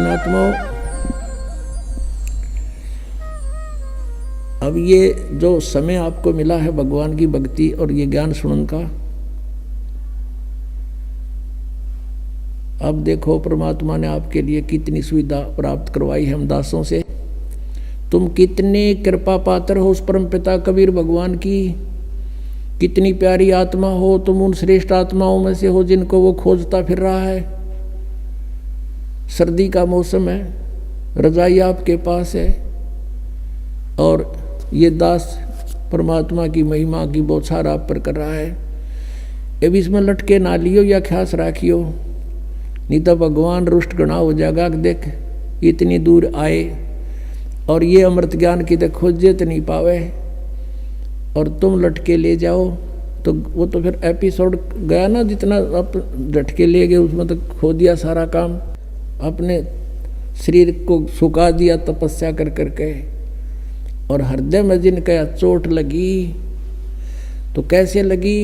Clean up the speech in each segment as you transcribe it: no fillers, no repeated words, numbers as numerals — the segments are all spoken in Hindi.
पुण्यात्माओं, अब ये जो समय आपको मिला है भगवान की भक्ति और ये ज्ञान सुनने का, अब देखो परमात्मा ने आपके लिए कितनी सुविधा प्राप्त करवाई है हम दासों से। तुम कितने कृपा पात्र हो उस परम पिता कबीर भगवान की, कितनी प्यारी आत्मा हो तुम, उन श्रेष्ठ आत्माओं में से हो जिनको वो खोजता फिर रहा है। सर्दी का मौसम है, रजाई आपके पास है और ये दास परमात्मा की महिमा की बौछार आप पर कर रहा है। अब इसमें लटके ना लियो या ख्यास राखियो, नहीं तो भगवान रुष्ट गणा हो जाएगा। देख इतनी दूर आए और ये अमृत ज्ञान की तो खोजे तो नहीं पावे और तुम लटके ले जाओ, तो वो तो फिर एपिसोड गया ना। जितना आप झटके ले गए उसमें तो खो दिया सारा काम, अपने शरीर को सुखा दिया तपस्या कर करके। और हृदय में जिनका चोट लगी तो कैसे लगी?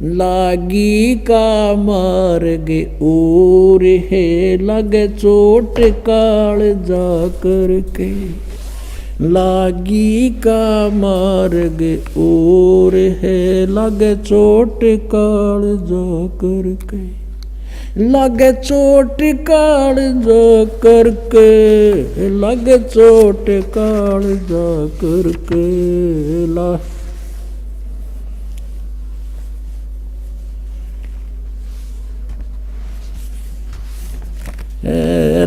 लागी का मार्ग और है लगे चोट काल जा करके, लागी का मार्ग और है लगे चोट काल जा करके, लगे चोट काल जा करके, लगे चोट काल जा करके।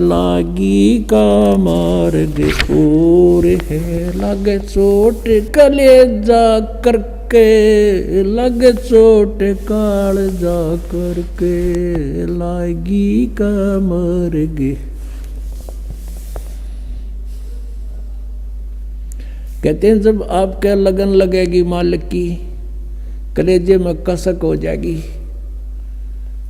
लागी का मार्ग और है लगे चोट कलेजा करके, लगे चोट काल जा करके, लागी का मार्ग। कहते हैं जब आपके लगन लगेगी मालिक की, कलेजे में कसक हो जाएगी,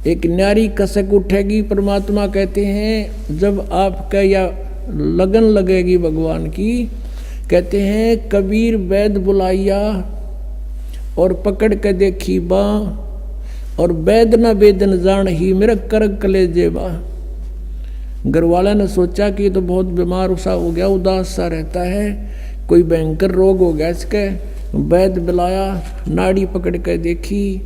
एक न्यारी कसक उठेगी। परमात्मा कहते हैं जब आपका या लगन लगेगी भगवान की, कहते हैं कबीर वैद बुलाइया और पकड़ के देखी बा, और वैद न वेदन जान ही मेरा करक कलेजे बा। घर वाला ने सोचा कि ये तो बहुत बीमार सा हो गया, उदास सा रहता है, कोई भयंकर रोग हो गया इसके। वैद बुलाया, नाड़ी पकड़ के देखी,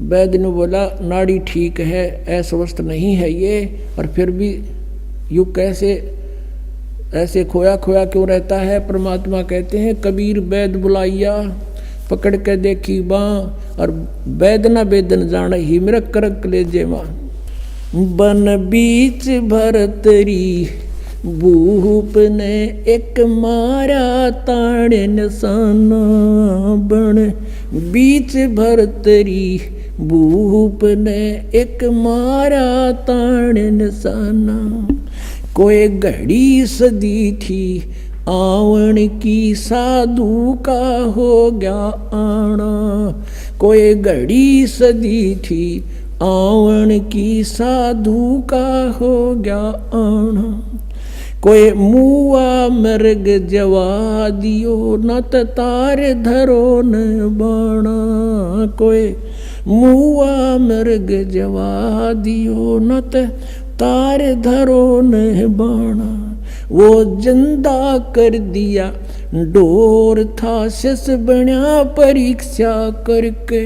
वैद्य ने बोला नाड़ी ठीक है, अस्वस्थ नहीं है ये, और फिर भी यू कैसे ऐसे खोया खोया क्यों रहता है? परमात्मा कहते हैं कबीर वैद्य बुलाइया पकड़ के देखी बाँ, और वैद्य न वेदन जान ही मेरा करक ले जेवा। बन बीच भरतरी भूप ने एक मारा ताड़ निशाना, बन बीच भरतरी भूप ने एक मारा ताड़ निशाना। कोई घड़ी सदी थी आवन की, साधु का हो गया आना। कोई घड़ी सदी थी आवन की, साधु का हो गया आना। कोई मुआ मृग जवा दियो, न तार धरो न बाणा। कोई मुआ मृग जवा दियो, न तार धरो न बाणा। वो जिंदा कर दिया डोर था, शिष बन्या परीक्षा करके,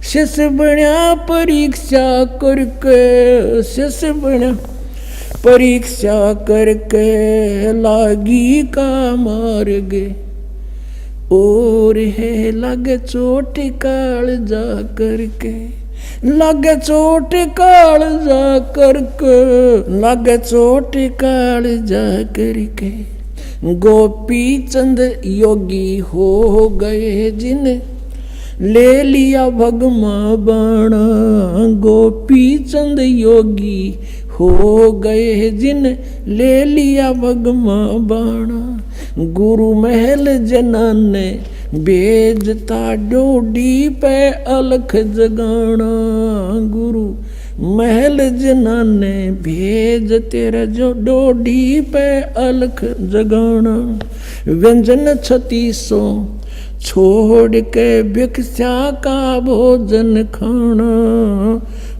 शिष बन्या परीक्षा करके, शिष बन्या परीक्षा करके। लागी का मार्ग और है लगे चोट काल जा करके, लगे चोट काल जा करके, लगे चोट काल जा करके। गोपी चंद योगी हो गए जिन ले लिया भगमा बाणा। गोपी चंद योगी हो गए जिन ले लिया भगमा बाणा। गुरु महल जनान ने भेजता डोडी पे अलख जगाना। गुरु महल जनान ने भेज तेरा जो डोडी पे अलख जगाना। व्यंजन 3600 छोड़ के भिक्षा का भोजन खाना।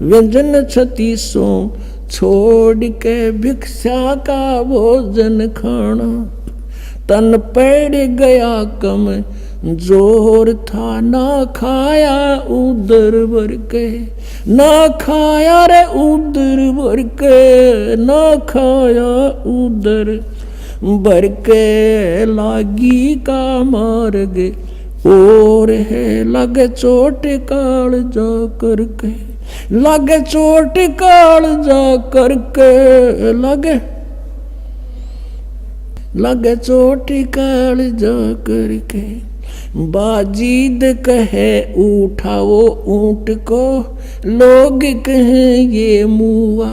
व्यंजन 3600 छोड़ के भिक्षा का भोजन खाना। तन पड़ गया कम जोर था, ना खाया उदर भर के, ना खाया रे उदर भर के, ना खाया उदर भर के। लागी का मार्ग और है लगे चोट काल जा करके, लगे चोट काल जा करके, लगे चोट काल जा करके। बाजीद कहे उठाओ ऊंट को, लोग कहें ये मुआ।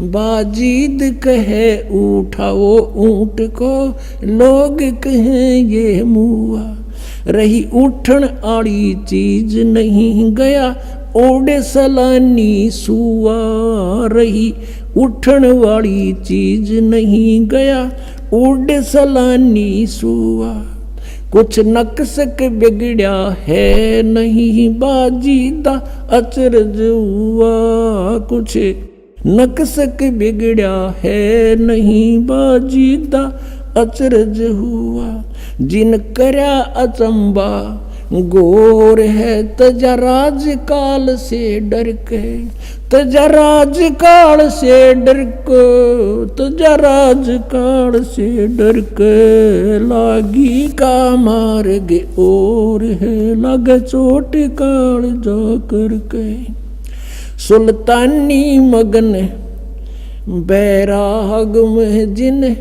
बाजीद कहे उठाओ ऊंट को, लोग कहें ये मुआ। रही उठन आड़ी चीज नहीं गया ओडे सलानी सुआ। रही उठन वाली चीज नहीं गया ओडे सलानी सुआ। कुछ नक्सक बिगड़या है नहीं बाजीदा अचरज हुआ। कुछ नक्सक बिगड़या है नहीं बाजीदा अचरज हुआ। जिन करया अचंबा गोर है तजा राज काल से डर के, तजा राज काल से डर के, तजा राज काल से डर के। लागी का मार्ग और है लगे चोट काल जा करके। सुल्तानी मगन बैराग में जिन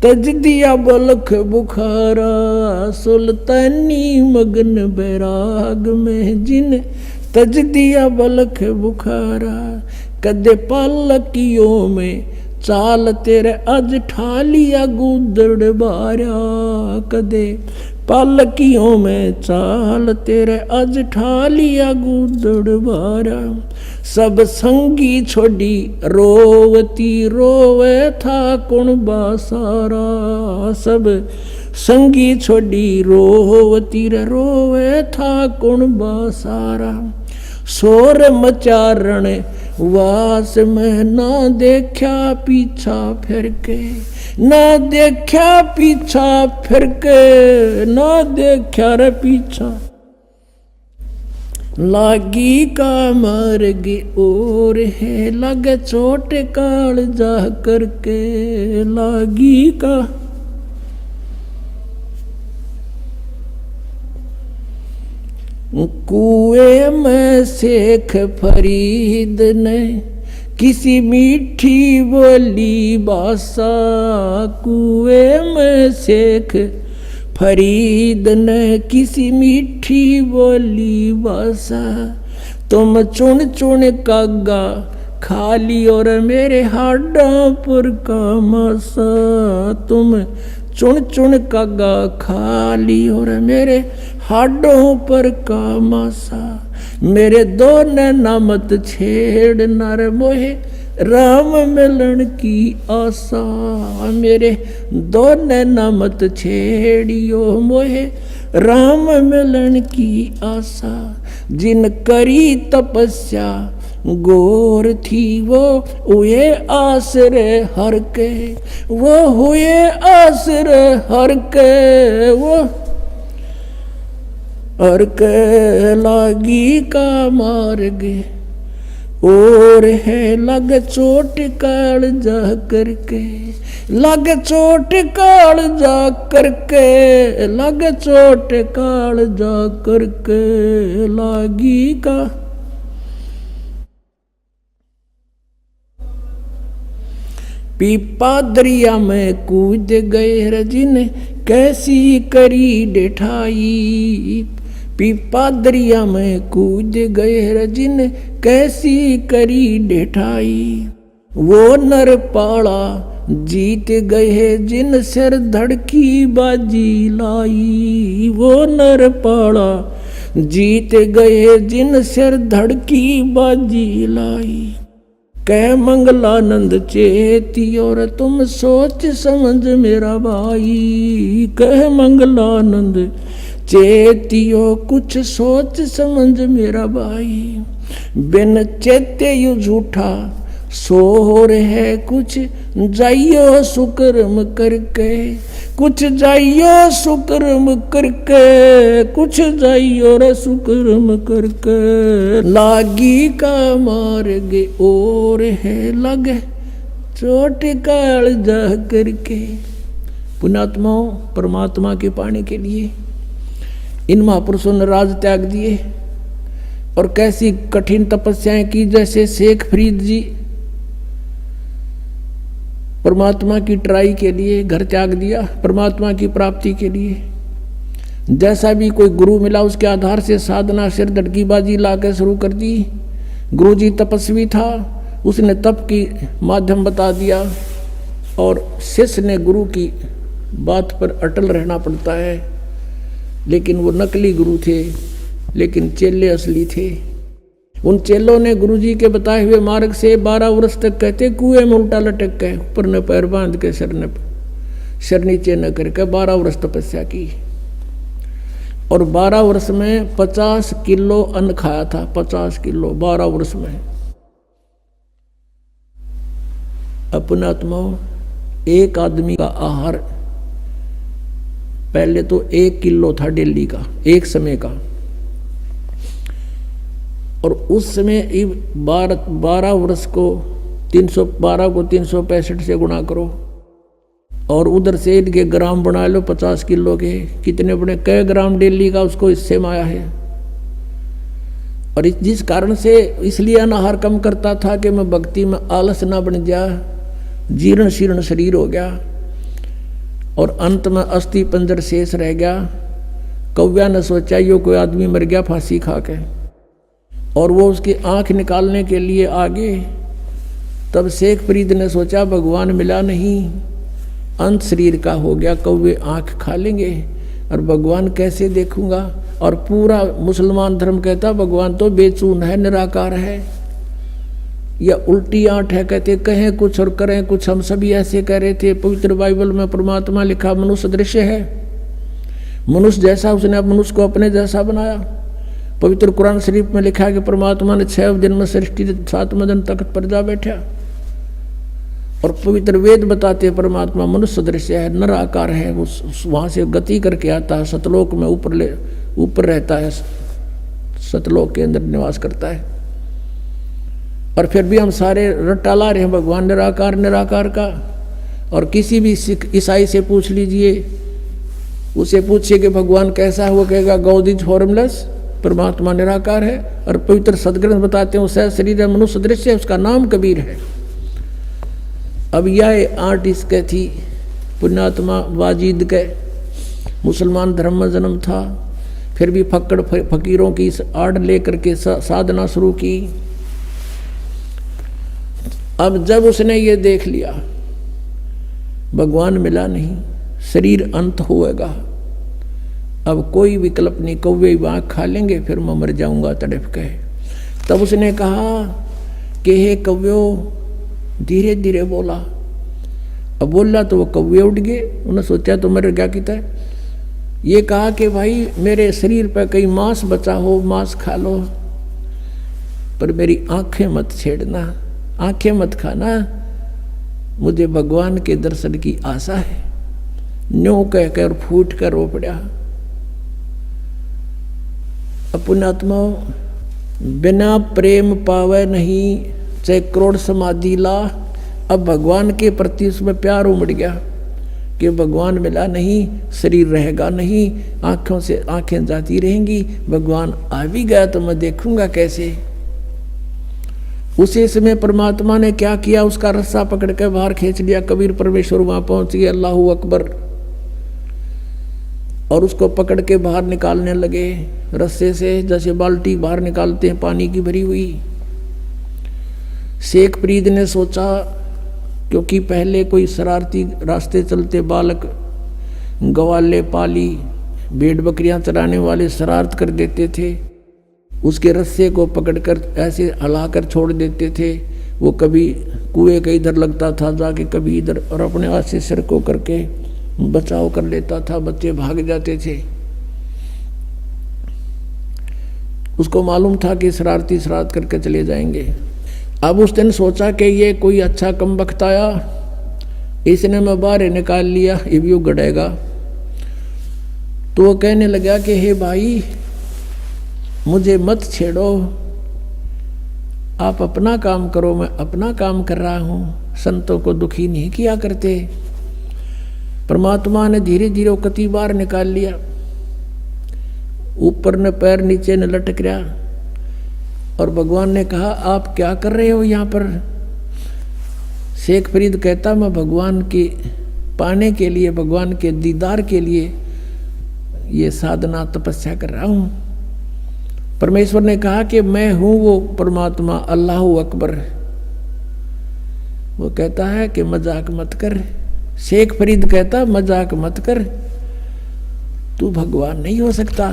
तज दिया बलख बुखारा। सुल्तानी मगन बैराग में जिन तज दिया बलख बुखारा। कदे पालकियों में चाल तेरे अज ठालिया गुदड़ बारा। कदे पालकियों में चाल तेरे अज ठालिया गुदड़ बारा। सब संगी छोड़ी रोवती रोवे था कुण बासारा। सब संगी छोड़ी रोवती रोवे था कुण बासारा। शोर मचारण वास में ना देखा पीछा फिर के, ना देखा पीछा फिर के, ना देखा रे पीछा। लागी का मार्ग और है लगे चोट काल जा करके। लागी का कुएं में शेख फरीद ने किसी मीठी बोली बासा। कुएं में शेख फरीद ने किसी मीठी बोली बासा। तुम चुन चुन कागा खाली और मेरे हाडों पर का मासा। तुम चुन चुन कागा खाली और मेरे हाडों पर का मासा। मेरे दो नैना मत छेड़ नर मोहे राम मिलन की आशा। मेरे दो नैना मत छेड़ियो मोहे राम मिलन की आशा। जिन करी तपस्या गोर थी वो हुए आसरे हर के, वो हुए आसरे हर के, वो हर के। लागी का मार्ग और है लग चोट काल जा करके, लग चोट काल जा करके, लग चोट काल जा करके। लागी का पीपा दरिया में कूद गए रजिन कैसी करी डिठाई। पीपा दरिया में कूद गए रजिन कैसी करी डिठाई। वो नर पाड़ा जीत गए जिन सिर धड़की बाजी लाई। वो नर पाड़ा जीत गए जिन सिर धड़की बाजी लाई। कह मंगलानंद चेती और तुम सोच समझ मेरा भाई। कह मंगलानंद चेतियो कुछ सोच समझ मेरा भाई। बिन चेते यू झूठा सो रहे कुछ जाइयो सुकर्म करके, कुछ जाइयो सुकर्म करके, कुछ जाइयो रे सुकर्म करके, लागी का मार्ग और है लगे चोट काल जा करके। पुण्यात्माओं, परमात्मा के पाने के लिए इन महापुरुषों ने राज त्याग दिए और कैसी कठिन तपस्याएं की। जैसे शेख फरीद जी परमात्मा की ट्राई के लिए घर त्याग दिया, परमात्मा की प्राप्ति के लिए। जैसा भी कोई गुरु मिला उसके आधार से साधना सिर धड़कीबाजी ला के शुरू कर दी। गुरु जी तपस्वी था, उसने तप की माध्यम बता दिया और शिष्य ने गुरु की बात पर अटल रहना पड़ता है। लेकिन वो नकली गुरु थे, लेकिन चेले असली थे। उन चेलों ने गुरुजी के बताए हुए मार्ग से 12 वर्ष तक कहते कुएं में उल्टा लटक के ऊपर न पैर बांध के सिर नीचे न करके 12 वर्ष तपस्या की। और 12 वर्ष में 50 किलो अन्न खाया था, 50 किलो 12 वर्ष में। अपने आत्माओं, एक आदमी का आहार पहले तो 1 किलो था डेली का, एक समय का। और उस समय 12 वर्ष को 312 को 365 से गुणा करो और उधर से इनके ग्राम बना लो 50 किलो के, कितने बड़े कई ग्राम डेली का उसको हिस्से में आया है। और जिस कारण से इसलिए अनाहार कम करता था कि मैं भक्ति में आलस ना बन जा, जीर्ण शीर्ण शरीर हो गया और अंत में अस्थि पंजर शेष रह गया। कौव्या ने सोचा यो कोई आदमी मर गया फांसी खा के, और वो उसकी आंख निकालने के लिए आगे। तब शेख फरीद ने सोचा भगवान मिला नहीं, अंत शरीर का हो गया, कौवे आंख खा लेंगे और भगवान कैसे देखूंगा। और पूरा मुसलमान धर्म कहता भगवान तो बेचून है, निराकार है, या उल्टी आंट है। कहते कहें कुछ और करें कुछ, हम सभी ऐसे कह रहे थे। पवित्र बाइबल में परमात्मा लिखा मनुष्य दृश्य है, मनुष्य जैसा उसने अब मनुष्य को अपने जैसा बनाया। पवित्र कुरान शरीफ में लिखा है कि परमात्मा ने 6 दिन में सृष्टि 7वें दिन तख्त पर जा बैठा। और पवित्र वेद बताते हैं परमात्मा मनुष्य दृश्य है, निराकार है, वहां से गति करके आता है, सतलोक में ऊपर रहता है, सतलोक के अंदर निवास करता है। और फिर भी हम सारे रट्टा ला रहे हैं भगवान निराकार निराकार का। और किसी भी सिख ईसाई से पूछ लीजिए, उसे पूछिए कि भगवान कैसा है, वो कहेगा गॉड इज फॉर्मलेस, परमात्मा निराकार है। और पवित्र सदग्रंथ बताते हैं उसका शरीर मनुष्य दृश्य है, उसका नाम कबीर है। अब यह आर्ट इसके थी पुण्यात्मा वाजिद के, मुसलमान धर्म में जन्म था, फिर भी फक्कड़ फकीरों की इस आड़ लेकर के साधना शुरू की। अब जब उसने ये देख लिया भगवान मिला नहीं, शरीर अंत होएगा, अब कोई विकल्प नहीं, कौवे आँख खा लेंगे, फिर मैं मर जाऊंगा तड़प के। तब उसने कहा कि हे कौव्यो, धीरे धीरे बोला। अब बोला तो वो कौवे उड़ गए, उन्होंने सोचा तो मर गया कितना। ये कहा कि भाई मेरे शरीर पर कहीं मांस बचा हो, मांस खा लो, पर मेरी आंखें मत छेड़ना, आंखें मत खाना, मुझे भगवान के दर्शन की आशा है। न्यों कहकर फूट कर रो पड़ा। पुण्यात्मा, बिना प्रेम पावे नहीं, चाहे करोड़ समाधि ला। अब भगवान के प्रति उसमें प्यार उमड़ गया कि भगवान मिला नहीं, शरीर रहेगा नहीं, आंखों से आंखें जाती रहेंगी, भगवान आ भी गया तो मैं देखूंगा कैसे। उसी समय परमात्मा ने क्या किया, उसका रस्सा पकड़ के बाहर खींच लिया। कबीर परमेश्वर वहां पहुंच गए, अल्लाहू अकबर, और उसको पकड़ के बाहर निकालने लगे रस्से से, जैसे बाल्टी बाहर निकालते हैं पानी की भरी हुई। शेख फरीद ने सोचा, क्योंकि पहले कोई शरारती रास्ते चलते बालक, गवाले पाली, भेड़ बकरियां चराने वाले शरारत कर देते थे, उसके रस्से को पकड़कर ऐसे हिलाकर छोड़ देते थे। वो कभी कुएं के इधर लगता था जाके, कभी इधर, और अपने हाथ से सिर को करके बचाव कर लेता था, बच्चे भाग जाते थे। उसको मालूम था कि शरारती शरारत करके चले जाएंगे। अब उस दिन सोचा कि ये कोई अच्छा कम वक्त आया, इसने मैं बाहर निकाल लिया, ये भी गड़ेगा। तो वो कहने लगा कि हे भाई मुझे मत छेड़ो, आप अपना काम करो, मैं अपना काम कर रहा हूँ, संतों को दुखी नहीं किया करते। परमात्मा ने धीरे धीरे कति बार निकाल लिया, ऊपर न पैर नीचे न लटक रहा। और भगवान ने कहा आप क्या कर रहे हो यहाँ पर? शेख फरीद कहता मैं भगवान के पाने के लिए, भगवान के दीदार के लिए ये साधना तपस्या कर रहा हूँ। परमेश्वर ने कहा कि मैं हूँ वो परमात्मा, अल्लाह अकबर। वो कहता है कि मजाक मत कर। शेख फरीद कहता मजाक मत कर, तू भगवान नहीं हो सकता।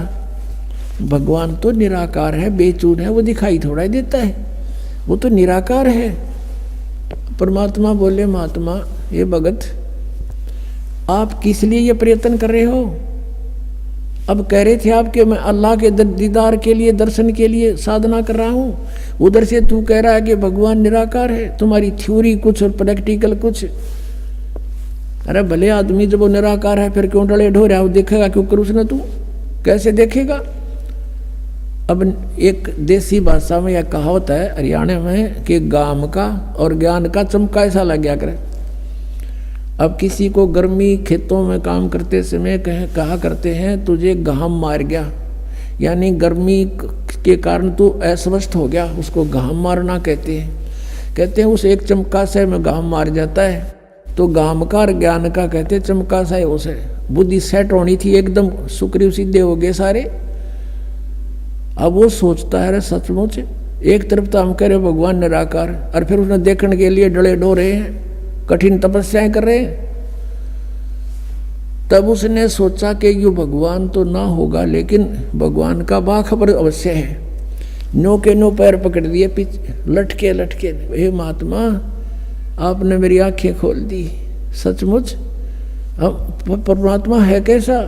भगवान तो निराकार है, बेचून है, वो दिखाई थोड़ा ही देता है, वो तो निराकार है। परमात्मा बोले महात्मा ये भगत आप किस लिए ये प्रयत्न कर रहे हो? अब कह रहे थे आप कि मैं अल्लाह के दीदार के लिए, दर्शन के लिए साधना कर रहा हूँ, उधर से तू कह रहा है कि भगवान निराकार है। तुम्हारी थ्योरी कुछ और प्रैक्टिकल कुछ। अरे भले आदमी जब वो निराकार है फिर क्यों डले ढो रहा है? देखेगा क्यों कर उसने? तू कैसे देखेगा? अब एक देसी भाषा में यह कहावत है हरियाणा में कि गाम का और ज्ञान का चमका ऐसा लग गया करे। अब किसी को गर्मी खेतों में काम करते समय कहा करते हैं तुझे घाम मार गया, यानी गर्मी के कारण तू अस्वस्थ हो गया, उसको घाम मारना कहते हैं। कहते हैं उस एक चमका से में घाम मार जाता है। तो घाम का और ज्ञान का कहते चमका सा है, उसे बुद्धि सेट होनी थी, एकदम सुक्रिय सीधे हो गए सारे। अब वो सोचता है सचमुच एक तरफ तो हम कह रहे भगवान निराकार, और फिर उसने देखने के लिए डले डो रहे हैं, कठिन तपस्याएं कर रहे हैं। तब उसने सोचा कि यो भगवान तो ना होगा, लेकिन भगवान का बाखबर अवश्य है। नो के नो पैर पकड़ दिए, पीछे लटके लटके, हे महात्मा आपने मेरी आंखें खोल दी, सचमुच अब परमात्मा है कैसा?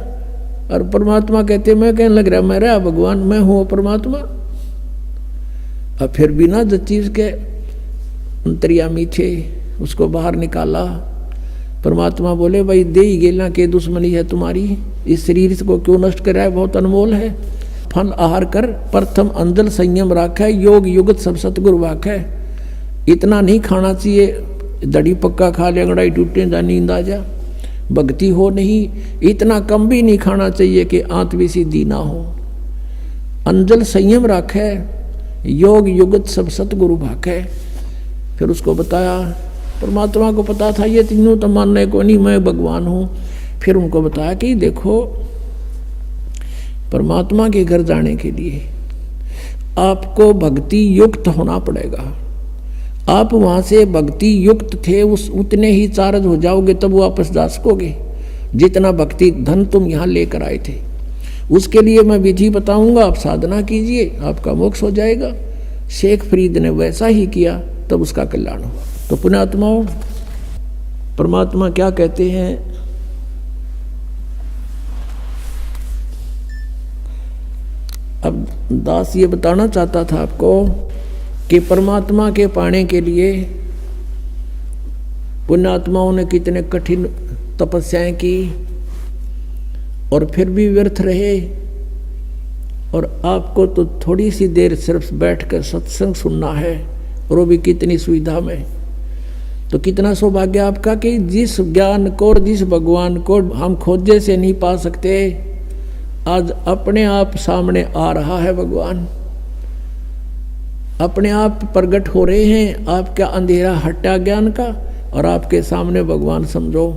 और परमात्मा कहते मैं कहने लग रहा मेरा भगवान, मैं हूँ परमात्मा। अब फिर बिना जिस चीज के अंतर्यामी थे उसको बाहर निकाला। परमात्मा बोले भाई दे ही गेला के दुश्मनी है तुम्हारी, इस शरीर को क्यों नष्ट कर रहा है? बहुत अनमोल है। फल आहार कर प्रथम अंजल संयम राख है, योग युगत सब सतगुरु वाक है। इतना नहीं खाना चाहिए, दड़ी पक्का खा ले अंगड़ाई टूटे जा नींद आ जा, भक्ति हो नहीं। इतना कम भी नहीं खाना चाहिए कि आंत भी सीधी ना हो। अंजल संयम राख है, योग युगत सब सतगुरु भाक है। फिर उसको बताया, परमात्मा को पता था ये तीनों तो मानने को नहीं, मैं भगवान हूँ। फिर उनको बताया कि देखो परमात्मा के घर जाने के लिए आपको भक्ति युक्त होना पड़ेगा। आप वहाँ से भक्ति युक्त थे, उस उतने ही चार्ज हो जाओगे तब वापस जा सकोगे जितना भक्ति धन तुम यहाँ लेकर आए थे। उसके लिए मैं विधि बताऊंगा, आप साधना कीजिए, आपका मोक्ष हो जाएगा। शेख फरीद ने वैसा ही किया, तब उसका कल्याण हुआ। तो पुण्यात्माओं, परमात्मा क्या कहते हैं? अब दास ये बताना चाहता था आपको कि परमात्मा के पाने के लिए पुण्यात्माओं ने कितने कठिन तपस्याएं की और फिर भी व्यर्थ रहे। और आपको तो थोड़ी सी देर सिर्फ बैठकर सत्संग सुनना है, और वो भी कितनी सुविधा में। तो कितना सौभाग्य आपका कि जिस ज्ञान को और जिस भगवान को हम खोजे से नहीं पा सकते, आज अपने आप सामने आ रहा है भगवान, अपने आप प्रकट हो रहे हैं। आपका अंधेरा हटा ज्ञान का और आपके सामने भगवान समझो।